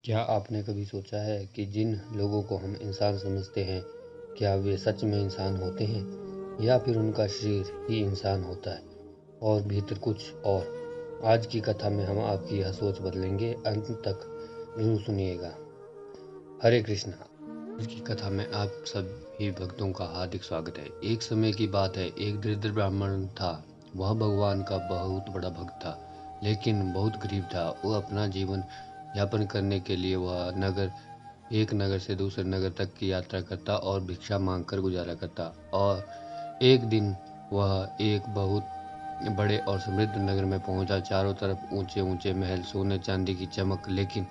क्या आपने कभी सोचा है कि जिन लोगों को हम इंसान समझते हैं, क्या वे सच में इंसान होते हैं, या फिर उनका शरीर ही इंसान होता है और भीतर कुछ और? आज की कथा में हम आपकी यह सोच बदलेंगे। अंत तक जरूर सुनिएगा। हरे कृष्णा। आज की कथा में आप सभी भक्तों का हार्दिक स्वागत है। एक समय की बात है, एक दरिद्र ब्राह्मण था। वह भगवान का बहुत बड़ा भक्त था, लेकिन बहुत गरीब था। वह अपना जीवन यापन करने के लिए वह एक नगर से दूसरे नगर तक की यात्रा करता और भिक्षा मांगकर गुजारा करता। और एक दिन वह एक बहुत बड़े और समृद्ध नगर में पहुंचा। चारों तरफ ऊंचे ऊंचे महल, सोने चांदी की चमक। लेकिन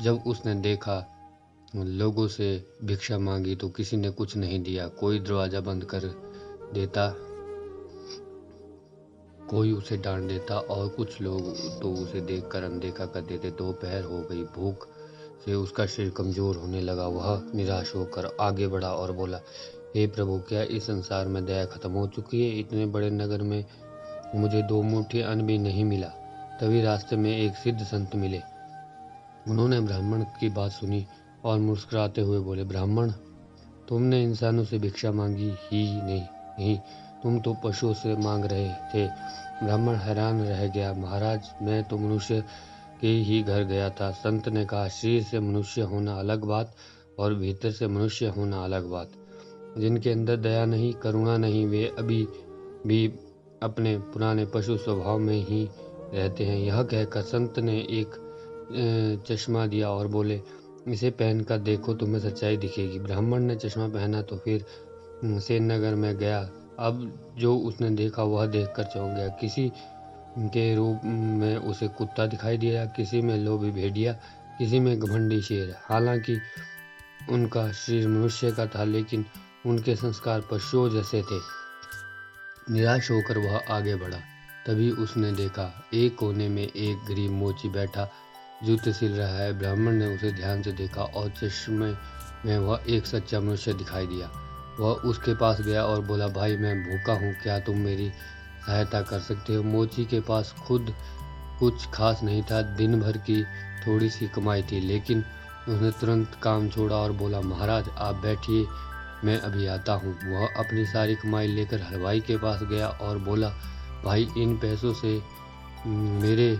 जब उसने देखा, लोगों से भिक्षा मांगी तो किसी ने कुछ नहीं दिया। कोई दरवाजा बंद कर देता, कोई उसे डांट देता और कुछ लोग तो उसे देखकर अनदेखा कर देते। दोपहर हो गई, भूख से उसका शरीर कमजोर होने लगा। वह निराश होकर आगे बढ़ा और बोला, हे प्रभु, क्या इस संसार में दया खत्म हो चुकी है? इतने बड़े नगर में मुझे 2 मुट्ठी अन्न भी नहीं मिला। तभी रास्ते में एक सिद्ध संत मिले। उन्होंने ब्राह्मण की बात सुनी और मुस्कुराते हुए बोले, ब्राह्मण, तुमने इंसानों से भिक्षा मांगी ही नहीं, तुम तो पशुओं से मांग रहे थे। ब्राह्मण हैरान रह गया, महाराज, मैं तो मनुष्य के ही घर गया था। संत ने कहा, शरीर से मनुष्य होना अलग बात और भीतर से मनुष्य होना अलग बात। जिनके अंदर दया नहीं, करुणा नहीं, वे अभी भी अपने पुराने पशु स्वभाव में ही रहते हैं। यह कहकर संत ने एक चश्मा दिया और बोले, इसे पहनकर देखो, तुम्हें सच्चाई दिखेगी। ब्राह्मण ने चश्मा पहना तो फिर सेन नगर में गया। अब जो उसने देखा वह देखकर चौंक गया। किसी के रूप में उसे कुत्ता दिखाई दिया, किसी में लोभी भेड़िया, किसी में घमंडी शेर। हालांकि उनका शरीर मनुष्य का था, लेकिन उनके संस्कार पशुओं जैसे थे। निराश होकर वह आगे बढ़ा। तभी उसने देखा, एक कोने में एक गरीब मोची बैठा जूते सिल रहा है। ब्राह्मण ने उसे ध्यान से देखा और चश्मे में वह एक सच्चा मनुष्य दिखाई दिया। वह उसके पास गया और बोला, भाई, मैं भूखा हूँ, क्या तुम मेरी सहायता कर सकते हो? मोची के पास खुद कुछ खास नहीं था, दिन भर की थोड़ी सी कमाई थी। लेकिन उसने तुरंत काम छोड़ा और बोला, महाराज, आप बैठिए, मैं अभी आता हूँ। वह अपनी सारी कमाई लेकर हलवाई के पास गया और बोला, भाई, इन पैसों से मेरे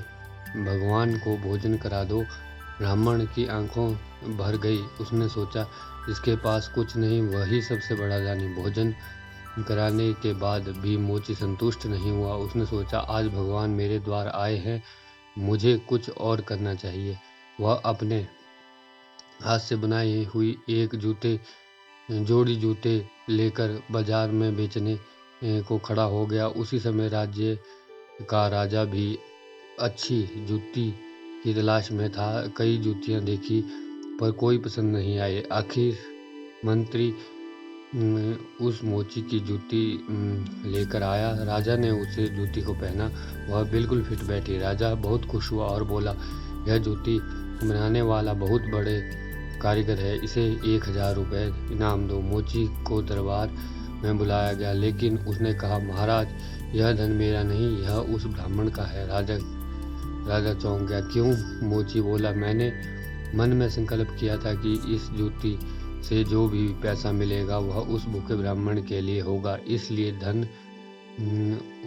भगवान को भोजन करा दो। ब्राह्मण की आंखों भर गई। उसने सोचा, इसके पास कुछ नहीं, वही सबसे बड़ा दानी। भोजन कराने के बाद भी मोची संतुष्ट नहीं हुआ। उसने सोचा, आज भगवान मेरे द्वार आए हैं, मुझे कुछ और करना चाहिए। वह अपने हाथ से बनाई हुई एक जोड़ी जूते लेकर बाजार में बेचने को खड़ा हो गया। उसी समय राज्य का राजा भी अच्छी जूती की तलाश में था। कई जूतियां देखी पर कोई पसंद नहीं आई। आखिर मंत्री उस मोची की जूती लेकर आया। राजा ने उसे जूती को पहना, वह बिल्कुल फिट बैठी। राजा बहुत खुश हुआ और बोला, यह जूती बनाने वाला बहुत बड़े कारीगर है, इसे 1000 रुपये इनाम दो। मोची को दरबार में बुलाया गया, लेकिन उसने कहा, महाराज, यह धन मेरा नहीं, यह उस ब्राह्मण का है। राजा चौंक गया। क्यों? मोची बोला, मैंने मन में संकल्प किया था कि इस जूती से जो भी पैसा मिलेगा वह उस भूखे ब्राह्मण के लिए होगा, इसलिए धन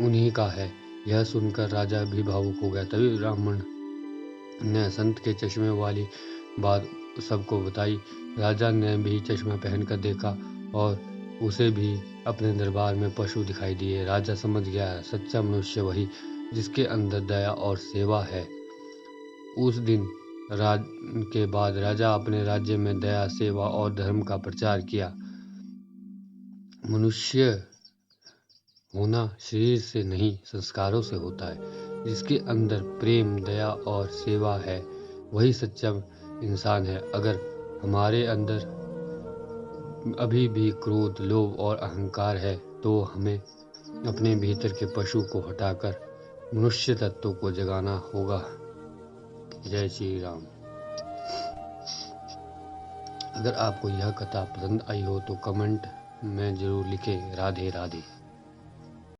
उन्हीं का है। यह सुनकर राजा भी भावुक हो गया। तभी ब्राह्मण ने संत के चश्मे वाली बात सबको बताई। राजा ने भी चश्मा पहनकर देखा और उसे भी अपने दरबार में पशु दिखाई दिए। राजा समझ गया, सच्चा मनुष्य वही जिसके अंदर दया और सेवा है। उस दिन के बाद राजा अपने राज्य में दया, सेवा और धर्म का प्रचार किया। मनुष्य होना शरीर से नहीं, संस्कारों से होता है। जिसके अंदर प्रेम, दया और सेवा है, वही सच्चा इंसान है। अगर हमारे अंदर अभी भी क्रोध, लोभ और अहंकार है, तो हमें अपने भीतर के पशु को हटाकर मनुष्य तत्व को जगाना होगा। जय श्री राम। अगर आपको यह कथा पसंद आई हो तो कमेंट में जरूर लिखें। राधे राधे।